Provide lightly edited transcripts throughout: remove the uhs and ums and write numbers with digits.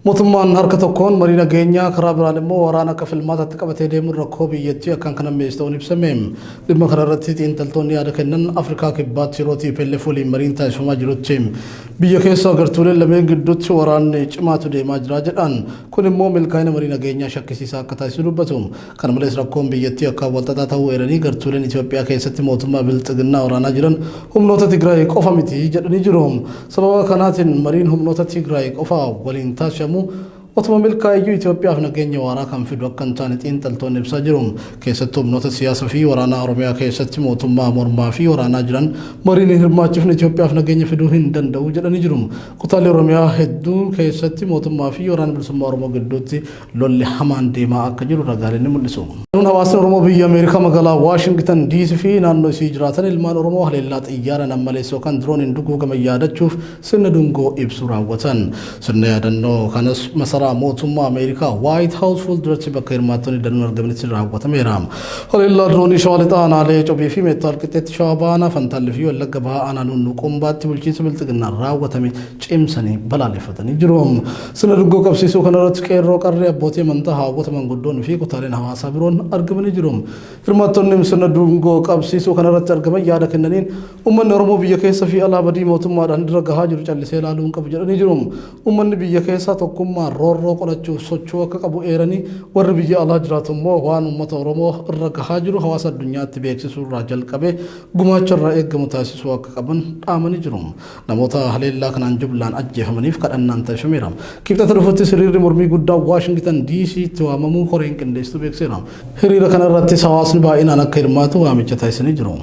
موتمان هركة كون مرينا جينيا خرابران مو ورانا كفيلمات تقبت ديمو ركوبي يتي كان كنا ميستوني بسميم لما قررت تين تلتوني على كنن افريكا كبات شروتي بلفولي مرين تاش ما جروتشيم بيكيسا غرتول لمن قدوت وران جماعه دي ماجراجدان كون مو ملكاين مرينا جينيا شكسي ساكتا سلوبتهم كان مليس ركوم بيتي كاوتتا تاويرني غرتولن اثيوبيا كيست موتما بلتغنا ورانا جرن هم نوتا تيغراي قفامتي جدني جروم سبب كاناتين مرين هم نوتا تيغراي قفا ولين تاشمو وطما ملكا يجو إثيوبيا في نجني ورا كم في الوقت كانت إن تلتون بسجرهم كيستهم نوت السياسة في ورانا أرميا كيستهم وطما مرما في ورانا جران مرين هرما في إثيوبيا في نجني في دوهين دندو جران يجرم قتال أرميا هدو كيستهم وطما في ورانا بسم أرمو قدوتي لولي حمان ديما أكجر رجالين ملسوم نون هواسن أرمو بي أمريكا مقالا واشنطن دي سي في نانو سيجراتن المان أرمو هليلات إيارا نماليسو كان درون اندوكو كما يادا تشوف سندونغو إبسورا وطن سنيادنو كانس مسارا موتما أمريكا وايت هاوس فول درتي بكير ماتوني دنور دمنتي راغوت ميرام هليلا دروني شوالتان على جوبي في ميتال كتت شابانا فانتال فيو لغبا انا نونو كومبات بولچي سبلتغنا راغوت مي چيمسني بلالفتني جروم سندغو كبسيسو كنرت كيرو قري ابوتي منتا هاغوت من غدون في كتارين حواسا برون ارغمني جروم فرماتونم سندغو كبسيسو كنرت ارغم يادا كننين امن رمو بيكيس في الله بدي موتما دندرغ هاجر چلسيلالون كبجرني جروم امن بيكيسا توكما رو قلچو سوچو كقبو ايراني ور بيجي الله جراتو مو وان امه اورمو رغ هاجرو حواس الدنيا تبيكسو راجل قبه غماچر ايغ متاسسو كقبن امني جروم نموتا هليلا كنان جبلان اجهمني فقدنانت شميرام كيف تترفت سرير مرمي غدا واشنطن دي سي تواممو خورين كندستو بيكسيرام هرير كان رتي سواسن باين انا كيرماتو امچتايسني جروم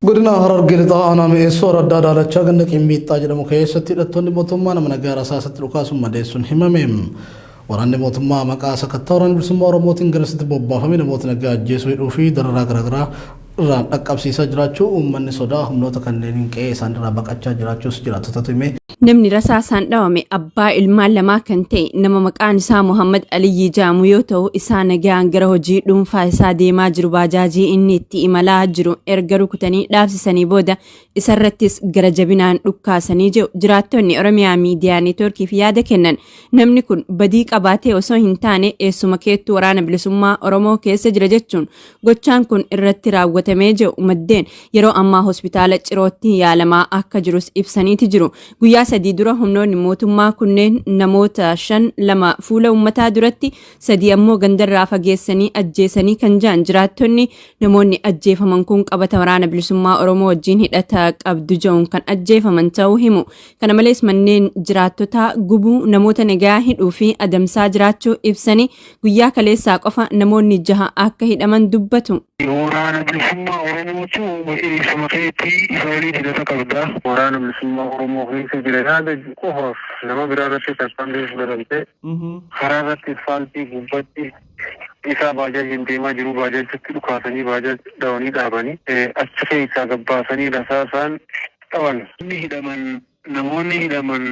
godina harar gelita ana me sora dada la chagan ke mita jada mo khayesati ratoni motumma na managara sasat lukasu madesun himamem waranne motumma makasa katawran bisumoro motin garasit bobba hamina motna gajjesu idufi darra garagara ran akabsisa jirachu ummanni soda humnota kannenin qe sandra baqacha jirachu jiratu tatime namni rasaasaan dhawame abbaa ilmaan lamaa kan ta'e nama maqaan isaa Muhammad Aliyyi Jaamu yoo ta'u isaa nagaan gara hojii dhuunfaa isaa deemaa jiru baajaajii inni itti imalaa jiru erga rukutanii dhaabsisanii booda isarrattis gara jabinaan dhukkaasanii jiru jiraattonni Oromiyaa miidiyaa neetworkiif yaada kennan namni kun badii qabaatee osoo hin taane eessuma keettu waraana bilisummaa Oromoo keessa jira jechuun gochaan kun irratti raawwatamee jiru maddeen yeroo ammaa hospitaala Cirootti yaalamaa akka jirus ibsaniiti jiru guyyaa sadii dura humnoonni mootummaa kunneen namoota 5 fuula ummataa duratti sadii ammoo gandarraa fageessanii ajjeesanii kan jiran jiraattonni namoonni ajjeefaman kun qabata waraana bilisummaa Oromoo wajjin hidhata qabdu jedhuun kan ajjeefaman ta'uu himu kana malees manneen jiraattotaa gubuu namoota nagaa hidhuu fi adamsaa jiraachuu ibsanii guyyaa kaleessaa qofa namoonni 6 akka hidhaman dubbatu waraana bilisummaa Oromootu eessuma keetti isaanii hidhata qabda waraana bilisummaa Oromoo keessa jiranaada qofaaf nama biraa irratti tasfambees barante karaa irratti asfaaltii gubbatti isaa baajaajiin deemaa jiru baajaajatti dhukaasanii baajaaj dhawanii dhaabanii achi keessaa gabbaasanii rasaasaan dhawan namoonni hidhaman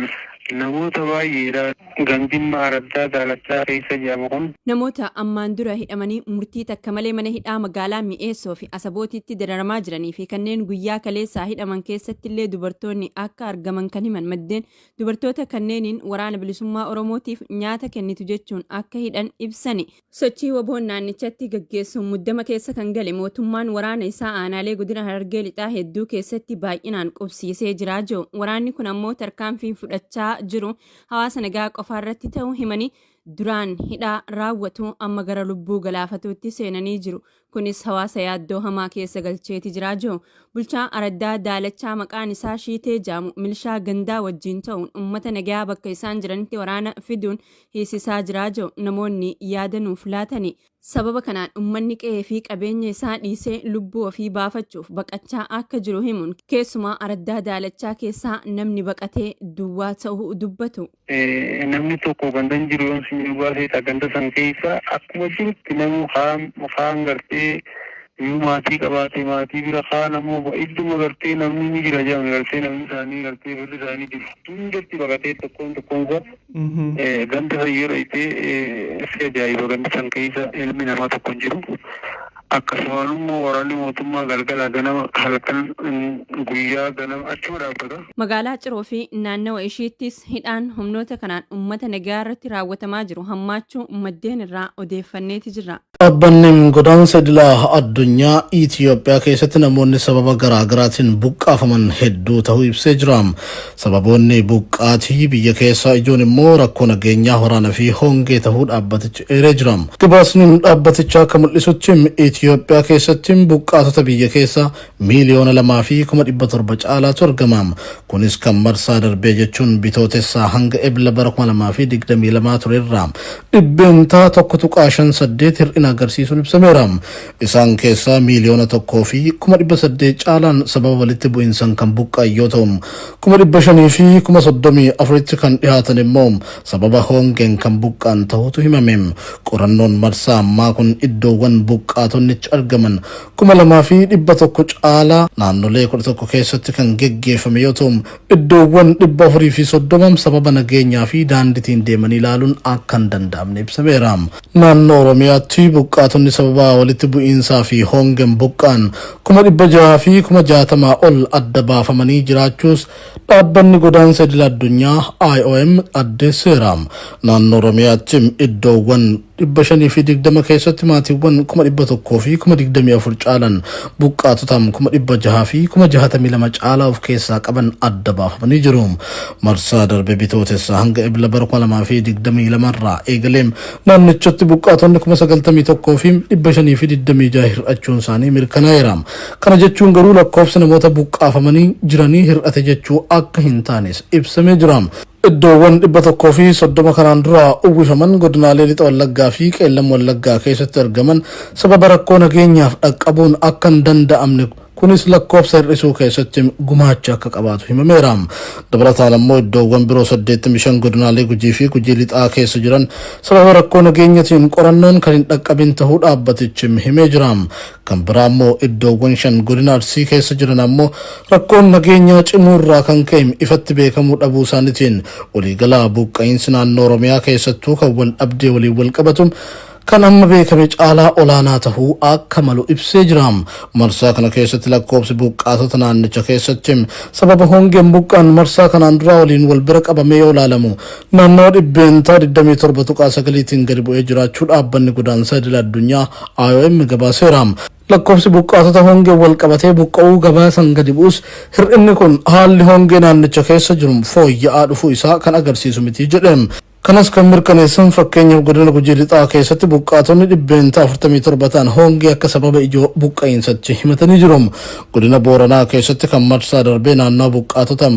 namoota baay'eedha gandimmaa araddaa daalachaa keessa jedhamu kun namoota ammaan dura hidhamanii murtii takka malee mana hidhaa magaalaa mi'eessoo fi asabootitti dararamaa jiranii fi kanneen guyyaa kaleessaa hidhaman keessatti illee dubartoonni akka argaman kan himan maddeen dubartoota kanneeniin waraana bilisummaa Oromootiif nyaata kennitu jechuun akka hidhan ibsani sochii waboon naannichatti gaggeessuun muddama keessa kan gale mootummaan waraana isaa aanaalee godina Harargee lixaa hedduu keessatti baay'inaan qubsiisee jiraa jiru waraanni kun ammoo tarkaanfii fudhachaa jiru hawaasa nagaa qofa irratti ta'uu himanii duraan hidhaa raawwatu amma gara lubbuu galaafatuutti seenanii jiru kunis hawaasa yaaddoo hamaa keessa galcheeti jiraa jiru bulchaa araddaa daalachaa maqaan isaa Shiitee Jaamu milishaa gandaa wajjin ta'uun ummata nagaa bakka isaan jiranitti waraana fiduun hiisisaa jiraa jiru namoonni yaadanuuf laatani sababa kanaan ummanni qe'ee fi qabeenya isaa dhiisee lubbuu ofii baafachuuf baqachaa akka jiru himuun keessumaa araddaa daalachaa keessaa namni baqatee duwwaa ta'uu dubbatu namni tokko gandan jiru yoon sinii baasee ganda san keessa akkuma jirutti namu haan gartee yoo maatii qabaate maatii bira haan ammoo idduma gartee namni ni jira jedhame gartee namni isaanii gartee firri isaanii jiru hundatti baqatee tokkoon ganda san yeroo itti si ajaa'iba ganda san keessa ilmi namaa tokko jiru akkasumalummoo waraanni mootummaa galgala ganama halkan guyyaa ganama achuma dhaabbata. Magaalaa Ciroo fi naannawa ishiittis hidhaan humnoota kanaan uummata nagaa irratti raawwatamaa jiru hammaachuu maddeen irraa odeeffanneeti jira. Dhaabbanni godaansa idilaa addunyaa Itoophiyaa keessatti namoonni sababa garaagaraatiin buqqaafaman hedduu ta'uu ibsee jira. Sababoonni buqqaatii biyya keessaa ijoon immoo rakkoo nageenyaa waraanaa fi hongee ta'uu dhaabbatichi eeree jira. Gabaasni dhaabbatichaa akka mul'isutti Itoophiyaa keessatti buqqaatota biyya keessaa miiliyoona 2,700 caalaatu argama. Kunis kan marsaa darbee jechuun bitootessaa hanga ebla bara 2022 turerra. Dhibbeentaa 1.58 hir'ina agarsiisuun ibsameera. Isaan keessaa miiliyoona 1,800 caalaan sababa walitti bu'insaan kan buqqa'an yoo ta'u 500,000 fi 34,000 kan dhihaatan immoo sababa hongeen kan buqqa'an ta'utu himame. Qorannoon marsaa ammaa kun iddoowwan buqqaatonni argaman 2,100 caalaa naannolee 11 keessatti kan geggeeffame yoo ta'u iddoowwan 430 sababa nageenyaa fi daandiitiin deemanii ilaaluun akka hin danda'amne ibsameera. Naannoo Oromiyaatti buqqaatonni sababa walitti bu'iinsaa fi hongeen buqqa'an 600 fi 60 ol adda baafamanii jiraachuus dhaabbanni godaansa idil addunyaa IOM addeesseera. Naannoo Oromiyaatti iddoowwan 520 keessatti maatiiwwan 100 fi 24 caalan buqqaatotaan 600 fi 62 caalaa of keessaa qaban adda baafamanii jiru. Marsaa darbe bitootessaa hanga ebla bara 2022 irraa eegalee naannichatti buqqaatonni 91 fi 526 hir'achuun isaanii mirkanaa'eera. Kana jechuun garuu lakkoofsi namoota buqqaafamanii jiranii hir'ate jechuu akka hin taanes ibsamee jira. Iddoowwan 130 kanaan dura uwwifaman godinaalee lixa Wallaggaa fi qeellam Wallaggaa keessatti argaman sababa rakkoo nageenyaaf dhaqqabuun akka hin danda'amne kunis lakkoofsa hir'isuu keessatti gumaacha akka qabaatu himameera. Dabalataan immoo iddoowwan biroo 85 godinaalee Gujii fi Gujii lixaa keessa jiran sababa rakkoo nageenyaatiin qorannoon kan hin dhaqqabin ta'uu dhaabbatichi himee jira. Kan biraa immoo iddoowwan 5 godina Arsii keessa jiran ammoo rakkoon nageenyaa cimuu irraa kan ka'e ifatti beekamuu dhabuu isaaniitiin waliigalaa buqqa'iinsi naannoo Oromiyaa keessattuu kan wal dhabdee waliin wal qabatu kan amma beekame caalaa olaanaa tahuu akka malu ibsee jira. Marsaa kana keessatti lakkoofsi buqqaatota naannicha keessatti sababa hongeen buqqaan marsaa kanaan dura waliin wal bira qabamee yoo ilaalamu naannoo dhibbeentaa 27.9tiin gadi bu'ee jiraachuu dhaabbanni godaansa idil addunyaa IOM gabaaseera. Lakkoofsi buqqaatota hongee wal qabatee buqqa'uu gabaasan gadi bu'us hir'inni kun haalli hongee naannicha keessa jiru fooyya'aa dhufuu isaa kan agarsiisu miti jedhe. Kanas kan mirkaneessan fakkeenyaaf godina Gujii lixaa keessatti buqqaatonni dhibbeentaa 47 ta'an hongee akka sababa ijoo buqqa'iinsaatti himatanii jiru. Godina Booranaa keessatti kan marsaa darbee naannoo buqqaatota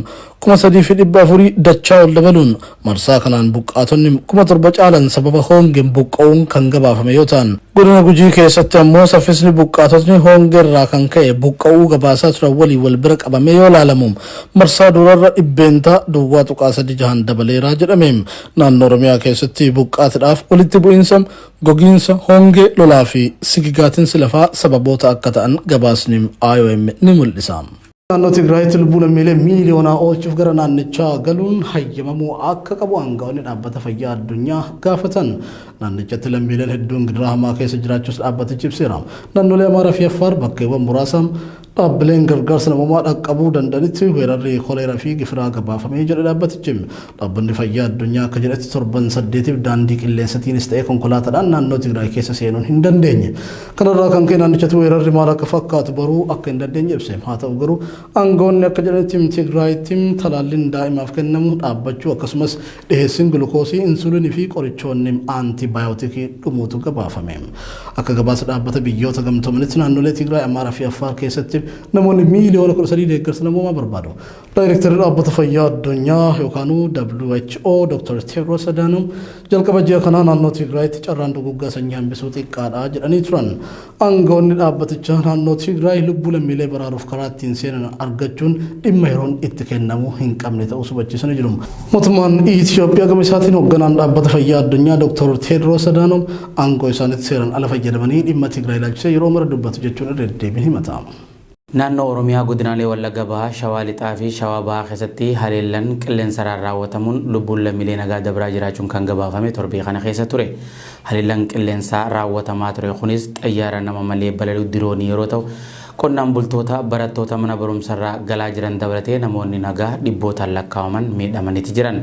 3,400 dachaa ol dabaluun marsaa kanaan buqqaatonni 7,000 caalan sababa hongeen buqqa'uun kan gabaafame yoo ta'an godina Gujii keessatti ammoo saffisni buqqaatotni hongee irraa kan ka'e buqqa'uu gabaasaa turan waliin wal bira qabamee yoo ilaalamu marsaa durarra dhibbeentaa 3.6 dabaleeraa jedhame. Naannoo Oromiyaa keessatti buqqaatiidhaaf walitti bu'iinsa gogiinsa hongee lolaa fi sigigaatinsi lafaa sababoota akka ta'an gabaasni IOM ni mul'isa. Naannoo Tigraayitti lubbuu lammiilee miiliyoonaa oolchuuf gara naannichaa galuun hayyamamuu akka qabu aangaa'onni dhaabbata fayyaa addunyaa gaafatan. Naannichatti lammiileen hedduun gidiraa hamaa keessa jiraachuus dhaabbatichi ibseera. Naannolee Amaaraa fi Affaar bakkeewwan muraasa dhaabbileen gargaarsa namoomaa dhaqqabuu danda'anitti weerarri koleeraa fi gifiraa gabaafamee jedhe dhaabbatichi. Dhaabbanni fayyaa addunyaa akka jedhetti torban 8 daandii qilleensatiinis ta'ee konkolaataadhaan naannoo Tigraay keessa seenuun hin dandeenye. Kanarraa kan ka'e naannichatti weerarri maal akka fakkaatu baruu akka hin dandeenye ibse. Haa ta'u garuu aangaa'onni akka jedhanitti Tigraayitti talaalliin daa'imaaf kennamu dhaabbachuu akkasumas dhiheessiin gulukoosii insuliinii fi qorichoonni aantibaayootikii dhumuutu gabaafame. Akka gabaasa dhaabbata biyyoota gamtoomanitti naannolee Tigraay Amaaraa fi Affaar keessatti namoonni miiliyoona 13 deeggarsa namoomaa barbaadu. Daayirektarri dhaabbata fayyaa addunyaa yookaan WHO Dr. Tedros Adhanom jalqaba ji'a kanaa naannoo Tigraayitti carraan duguggaa sanyii hambisuu xiqqaadha jedhanii turan. Aangaa'onni dhaabbatichaa naannoo Tigraay lubbuu lammiilee baraaruuf karaa ittiin seenan argachuun dhimma yeroon itti kennamuu hin qabne ta'uu hubachiisanii jiru. Mootummaan Itoophiyaa gama isaatiin hoogganaan dhaabbata fayyaa addunyaa Dr. Tedros Adhanom aangoo isaanitti seeran ala fayyadamanii dhimma Tigraay ilaalchisee yeroo mara dubbatu jechuun irra deddeebiin himata. Naannoo Oromiyaa godinaalee Wallagga Bahaa, Shawaa Lixaa fi Shawaa Bahaa keessatti haleellaan qilleensarraan raawwatamuun lubbuun lammiilee nagaa dabraa jiraachuun kan gabaafame torbee kana keessa ture. Haleellaan qilleensaa raawwatamaa ture kunis xayyaara nama malee balali'u diroonii yeroo ta'u, qonnaan bultoota barattoota mana barumsarraa galaa jiran dabalatee namoonni nagaa dhibbootaan lakkaa'aman miidhamaniiti jiran.